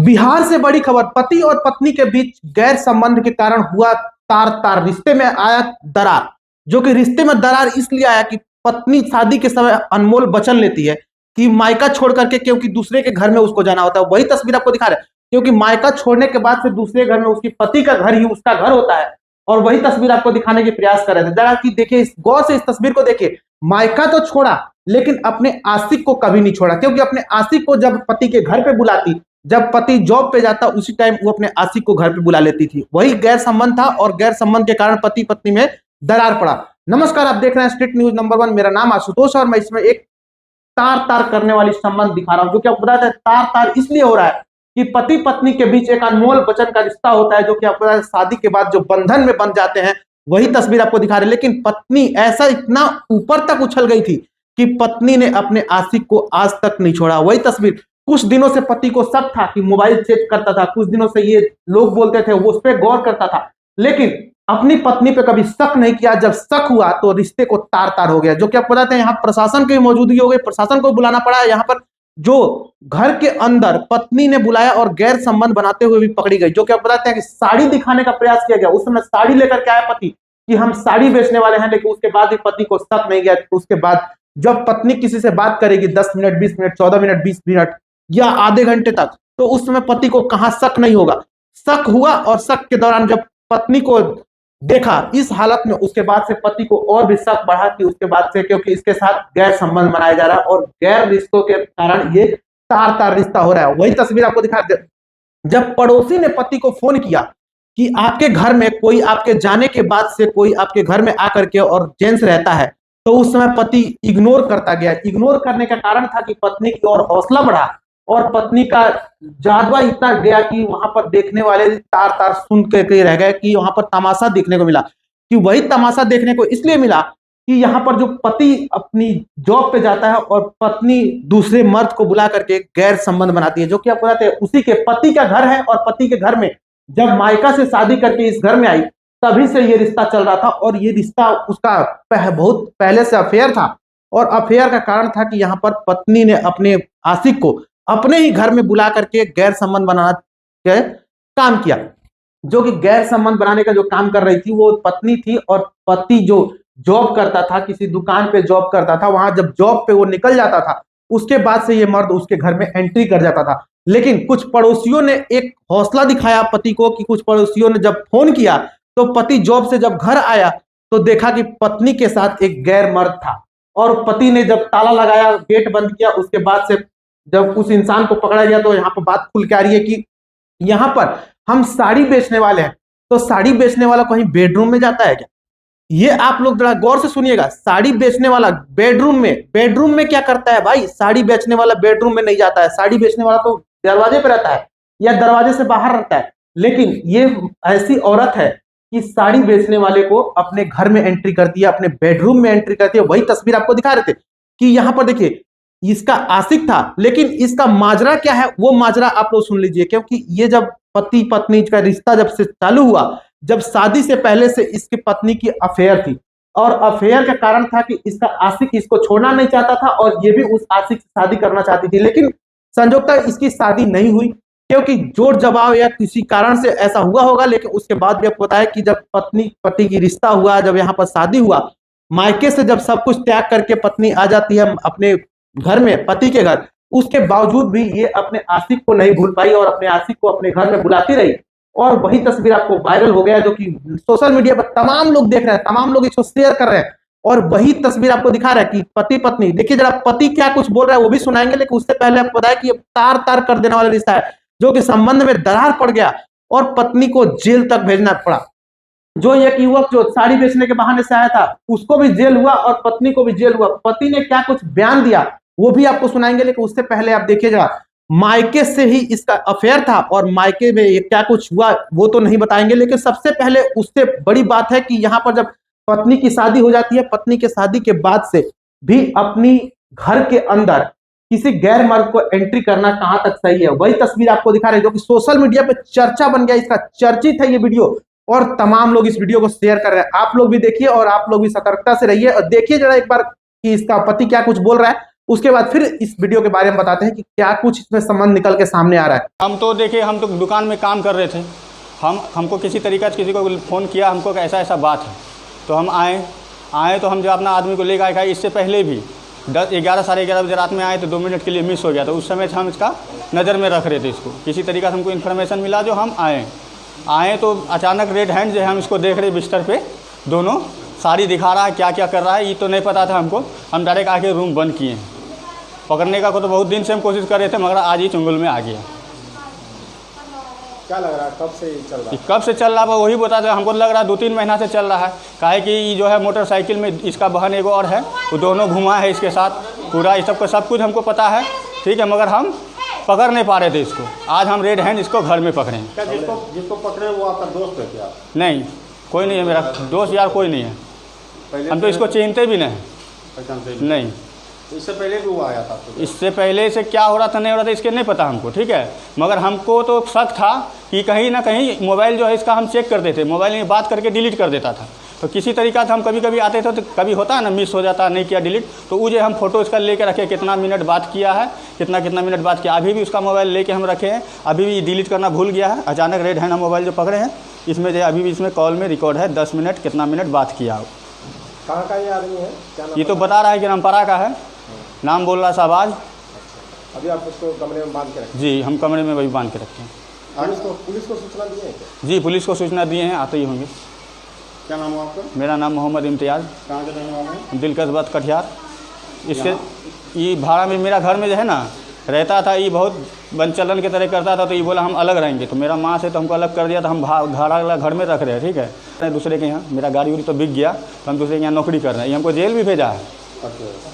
बिहार से बड़ी खबर, पति और पत्नी के बीच गैर संबंध के कारण हुआ तार तार, रिश्ते में आया दरार। जो कि रिश्ते में दरार इसलिए आया कि पत्नी शादी के समय अनमोल वचन लेती है कि मायका छोड़ करके, क्योंकि दूसरे के घर में उसको जाना होता है। वही तस्वीर आपको दिखा रहे हैं, क्योंकि मायका छोड़ने के बाद से दूसरे घर में उसकी पति का घर ही उसका घर होता है। और वही तस्वीर आपको दिखाने की प्रयास कर रहे थे। जरा कि देखिए, इस गौर से इस तस्वीर को देखिए। मायका तो छोड़ा, लेकिन अपने आशिक को कभी नहीं छोड़ा, क्योंकि अपने आशिक को जब पति के घर पे बुलाती, जब पति जॉब पे जाता, उसी टाइम वो अपने आशिक को घर पे बुला लेती थी। वही गैर संबंध था और गैर संबंध के कारण पति पत्नी में दरार पड़ा। नमस्कार, आप देख रहे हैं स्ट्रीट न्यूज नंबर 1। मेरा नाम आशुतोष और मैं इसमें एक तार तार करने वाली संबंध दिखा रहा हूं। जो कि आपको बताया, तार तार इसलिए हो रहा है कि पति पत्नी के बीच एक अनमोल वचन का रिश्ता होता है, जो कि आपको शादी के बाद जो बंधन में बन जाते हैं। वही तस्वीर आपको दिखा रहे हैं। लेकिन पत्नी ऐसा इतना ऊपर तक उछल गई थी कि पत्नी ने अपने आशिक को आज तक नहीं छोड़ा। वही तस्वीर, कुछ दिनों से पति को शक था कि मोबाइल चेक करता था, कुछ दिनों से ये लोग बोलते थे, वो उस पर गौर करता था, लेकिन अपनी पत्नी पे कभी शक नहीं किया। जब शक हुआ तो रिश्ते को तार तार हो गया। जो कि आप बताते हैं, यहाँ प्रशासन की मौजूदगी हो गई, प्रशासन को बुलाना पड़ा। यहाँ पर जो घर के अंदर पत्नी ने बुलाया और गैर संबंध बनाते हुए भी पकड़ी गई। जो कि आप बताते हैं कि साड़ी दिखाने का प्रयास किया गया। उस समय साड़ी लेकर के आया पति कि हम साड़ी बेचने वाले हैं, लेकिन उसके बाद भी पति को शक नहीं गया। उसके बाद जब पत्नी किसी से बात करेगी 10 मिनट, 20 मिनट, 14 मिनट, 20 मिनट या आधे घंटे तक, तो उस समय पति को कहां शक नहीं होगा। शक हुआ और शक के दौरान जब पत्नी को देखा इस हालत में, उसके बाद से पति को और भी शक बढ़ा कि उसके बाद से, क्योंकि इसके साथ गैर संबंध बनाया जा रहा है और गैर रिश्तों के कारण ये तार तार रिश्ता हो रहा है। वही तस्वीर आपको दिखा, जब पड़ोसी ने पति को फोन किया कि आपके घर में कोई, आपके जाने के बाद से कोई आपके घर में आकर के और जेंट्स रहता है, तो उस समय पति इग्नोर करता गया। इग्नोर करने का कारण था कि पत्नी की और हौसला बढ़ा और पत्नी का जादवा इतना गया कि वहां पर देखने वाले तार तार सुन के रह गए कि वहां पर तमाशा देखने को मिला। कि वही तमाशा देखने को इसलिए मिला कि यहाँ पर जो पति अपनी जॉब पे जाता है और पत्नी दूसरे मर्द को बुला करके गैर संबंध बनाती है। जो कि आपको बताते हैं, उसी के पति का घर है और पति के घर में जब मायका से शादी करके इस घर में आई, तभी से ये रिश्ता चल रहा था। और ये रिश्ता उसका बहुत पहले से अफेयर था। और अफेयर का कारण था कि यहाँ पर पत्नी ने अपने आशिक को अपने ही घर में बुला करके गैर संबंध बनाना के काम किया। जो कि गैर संबंध बनाने का जो काम कर रही थी वो पत्नी थी, और पति जो जॉब करता था, किसी दुकान पे जॉब करता था, वहां जब जॉब पे वो निकल जाता था, उसके बाद से ये मर्द उसके घर में एंट्री कर जाता था। लेकिन कुछ पड़ोसियों ने एक हौसला दिखाया पति को कि कुछ पड़ोसियों ने जब फोन किया तो पति जॉब से जब घर आया तो देखा कि पत्नी के साथ एक गैर मर्द था। और पति ने जब ताला लगाया, गेट बंद किया, उसके बाद से जब उस इंसान को पकड़ा गया तो यहाँ पर बात खुल के आ रही है कि यहाँ पर हम साड़ी बेचने वाले हैं, तो साड़ी बेचने वाला कहीं बेडरूम में जाता है क्या? ये आप लोग जरा गौर से सुनिएगा। साड़ी बेचने वाला बेडरूम में क्या करता है भाई? साड़ी बेचने वाला बेडरूम में नहीं जाता है। साड़ी बेचने वाला तो दरवाजे पे रहता है या दरवाजे से बाहर रहता है। लेकिन ये ऐसी औरत है कि साड़ी बेचने वाले को अपने घर में एंट्री करती है, अपने बेडरूम में एंट्री करती है। वही तस्वीर आपको दिखा रहे थे कि यहाँ पर देखिए, इसका आशिक था, लेकिन इसका माजरा क्या है वो माजरा आप लोग सुन लीजिए। क्योंकि ये जब पति पत्नी का रिश्ता जब से चालू हुआ, जब शादी से पहले से इसकी पत्नी की अफेयर थी, और अफेयर का कारण था कि इसका आशिक इसको छोड़ना नहीं चाहता था और ये भी उस आशिक से शादी करना चाहती थी। लेकिन संजोगतः इसकी शादी नहीं हुई, क्योंकि जोर जवाब या किसी कारण से ऐसा हुआ होगा। लेकिन उसके बाद भी आपको बताया कि जब पत्नी पति की रिश्ता हुआ, जब यहाँ पर शादी हुआ, मायके से जब सब कुछ त्याग करके पत्नी आ जाती है अपने घर में, पति के घर, उसके बावजूद भी ये अपने आशिक को नहीं भूल पाई और अपने आशिक को अपने घर में बुलाती रही। और वही तस्वीर आपको वायरल हो गया, जो कि सोशल मीडिया पर तमाम लोग देख रहे हैं, तमाम लोग इसको शेयर कर रहे हैं। और वही तस्वीर आपको दिखा रहा है कि पति पत्नी, देखिए जरा पति क्या कुछ बोल रहा है वो भी सुनाएंगे, लेकिन उससे पहले आपको बताया कि तार तार कर देने वाला रिश्ता है, जो कि संबंध में दरार पड़ गया और पत्नी को जेल तक भेजना पड़ा। जो एक युवक जो साड़ी बेचने के बहाने से आया था, उसको भी जेल हुआ और पत्नी को भी जेल हुआ। पति ने क्या कुछ बयान दिया वो भी आपको सुनाएंगे, लेकिन उससे पहले आप देखिएगा, मायके से ही इसका अफेयर था और मायके में ये क्या कुछ हुआ वो तो नहीं बताएंगे। लेकिन सबसे पहले उससे बड़ी बात है कि यहाँ पर जब पत्नी की शादी हो जाती है, पत्नी के शादी के बाद से भी अपनी घर के अंदर किसी गैर मर्द को एंट्री करना कहां तक सही है। वही तस्वीर आपको दिखा रहे हैं, जो कि सोशल मीडिया पे चर्चा बन गया, इसका चर्चित है ये वीडियो, और तमाम लोग इस वीडियो को शेयर कर रहे हैं। आप लोग भी देखिए और आप लोग भी सतर्कता से रहिए और देखिए जरा एक बार कि इसका पति क्या कुछ बोल रहा है, उसके बाद फिर इस वीडियो के बारे में बताते हैं कि क्या कुछ इसमें संबंध निकल के सामने आ रहा है। हम तो देखिए, हम तो दुकान में काम कर रहे थे, हमको किसी तरीके से किसी को फ़ोन किया हमको कि ऐसा ऐसा बात है, तो हम आए तो हम जो अपना आदमी को लेकर आए। इससे पहले भी 11 साढ़े 11 बजे रात में आए तो 2 मिनट के लिए मिस हो गया, तो उस समय से हम इसका नज़र में रख रहे थे इसको। किसी तरीके से हमको इन्फॉर्मेशन मिला, जो हम आए तो अचानक रेड हैंड जो है हम इसको देख रहे बिस्तर पे, दोनों साड़ी दिखा रहा है, क्या क्या कर रहा है ये तो नहीं पता था हमको। हम डायरेक्ट आके रूम बंद किए हैं। पकड़ने का को तो बहुत दिन से हम कोशिश कर रहे थे, मगर आज ही चुंगल में आ गया। क्या लग रहा है कब से चल रहा है? कब से चल रहा है वही बता दे। हमको लग रहा है 2-3 महीना से चल रहा है। काहे कि ये जो है मोटरसाइकिल में इसका बहन एगो और है, वो दोनों घुमा है इसके साथ पूरा। इस सबका सब कुछ हमको पता है, ठीक है, मगर हम पकड़ नहीं पा रहे थे इसको। आज हम रेड हैंड इसको घर में पकड़े। क्या जिसको पकड़े वो आपका दोस्त है क्या? नहीं, कोई नहीं है मेरा दोस्त यार, कोई नहीं है। हम तो इसको चिनते भी नहीं। नहीं, इससे पहले भी वो आया था तो? इससे पहले से क्या हो रहा था नहीं हो रहा था इसके नहीं पता हमको, ठीक है, मगर हमको तो शक था कि कहीं ना कहीं मोबाइल जो है इसका हम चेक करते थे, मोबाइल में बात करके डिलीट कर देता था। तो किसी तरीका से हम कभी कभी आते थे तो कभी होता है ना मिस हो जाता, नहीं किया डिलीट, तो वो जो हम फोटो इसका लेके रखे, कितना मिनट बात किया है, कितना मिनट बात किया। अभी भी उसका मोबाइल लेके हम रखे हैं, अभी भी डिलीट करना भूल गया है। अचानक रेड हैंड हम मोबाइल जो पकड़े हैं, इसमें जो अभी भी इसमें कॉल में रिकॉर्ड है 10 मिनट कितना मिनट बात किया हो। कहाँ का ये आदमी है? क्या नाम? ये तो बता रहा है कि रामपारा का है, नाम बोल रहा शाहबाज। अभी आप उसको कमरे में बांध के रखें? जी, हम कमरे में वही बांध के रखे हैं। पुलिस को सूचना दिए हैं क्या? जी, पुलिस को सूचना दिए हैं, आते ही होंगे। क्या नाम है आपका? मेरा नाम मोहम्मद इम्तियाज़। कहाँ के रहने वाले हैं? दिलकश कटिहार। इसके ये भाड़ा में मेरा घर में जो है ना रहता था, ये बहुत बनचलन की तरह करता था, तो ये बोला हम अलग रहेंगे, तो मेरा माँ से तो हमको अलग कर दिया, तो हम भाड़ा घर में रख रहे हैं, ठीक है। दूसरे के यहाँ मेरा गाड़ी उड़ी तो बिक गया, तो हम दूसरे के यहाँ नौकरी कर रहे हैं। ये हमको जेल भी भेजा है,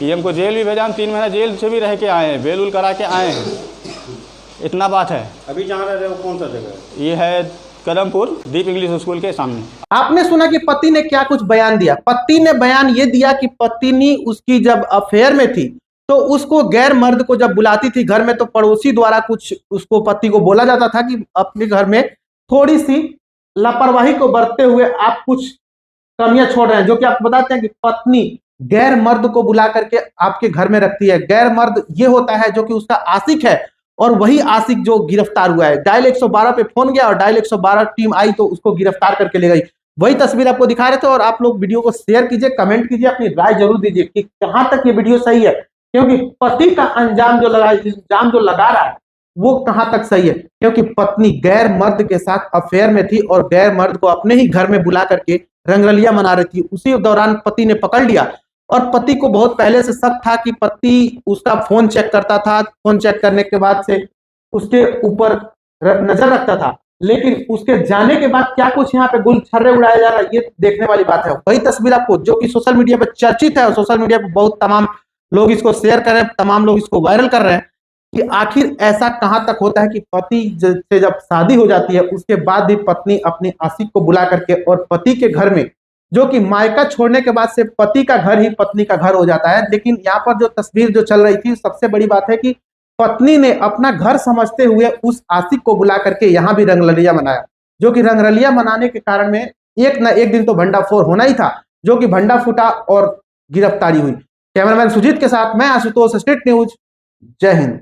ये हमको जेल भी भेजा। हम 3 महीना जेल से भी रह के आए हैं, बेल उल करा के आए हैं, इतना बात है। अभी जहाँ रह रहे हो कौन सा जगह है? ये है कदमपुर दीप इंग्लिश स्कूल के सामने। आपने सुना कि पति ने क्या कुछ बयान दिया। पति ने बयान ये दिया कि पत्नी उसकी जब अफेयर में थी तो उसको गैर मर्द को जब बुलाती थी घर में, तो पड़ोसी द्वारा कुछ उसको पति को बोला जाता था कि अपने घर में थोड़ी सी लापरवाही को बरतते हुए आप कुछ कमियां छोड़ रहे हैं, जो कि आप बताते हैं कि पत्नी गैर मर्द को बुला करके आपके घर में रखती है। गैर मर्द ये होता है जो कि उसका आशिक है, और वही आशिक जो गिरफ्तार हुआ है। डायल 112 पे फोन गया और डायल 112 टीम आई तो उसको गिरफ्तार करके ले गई। वही तस्वीर आपको दिखा रहे थे। और आप लोग वीडियो को शेयर कीजिए, कमेंट कीजिए, अपनी राय जरूर दीजिए कि कहां तक ये वीडियो सही है, क्योंकि पति का अंजाम जो लगा रहा है वो कहां तक सही है। क्योंकि पत्नी गैर मर्द के साथ अफेयर में थी और गैर मर्द को अपने ही घर में बुला करके रंगरलिया मना रही थी। उसी दौरान पति ने पकड़ लिया, और पति को बहुत पहले से शक था कि पति उसका फोन चेक करता था, फोन चेक करने के बाद से उसके ऊपर नजर रखता था। लेकिन उसके जाने के बाद क्या कुछ यहाँ पे गुलछर्रे उड़ाया जा रहा है, ये देखने वाली बात है। वही तस्वीर आपको जो कि सोशल मीडिया पर चर्चित है, और सोशल मीडिया पर बहुत तमाम लोग इसको शेयर कर रहे हैं, तमाम लोग इसको वायरल कर रहे हैं कि आखिर ऐसा कहां तक होता है कि पति से जब शादी हो जाती है उसके बाद भी पत्नी अपने आशिक को बुला करके, और पति के घर में, जो कि मायका छोड़ने के बाद से पति का घर ही पत्नी का घर हो जाता है। लेकिन यहाँ पर जो तस्वीर जो चल रही थी, सबसे बड़ी बात है कि पत्नी ने अपना घर समझते हुए उस आशिक को बुला करके यहाँ भी रंगरलिया मनाया, जो कि रंगरलिया मनाने के कारण में एक न एक दिन तो भंडाफोड़ होना ही था, जो कि भंडा फूटा और गिरफ्तारी हुई। कैमरामैन सुजीत के साथ मैं आशुतोष, स्ट्रीट न्यूज। जय हिंद।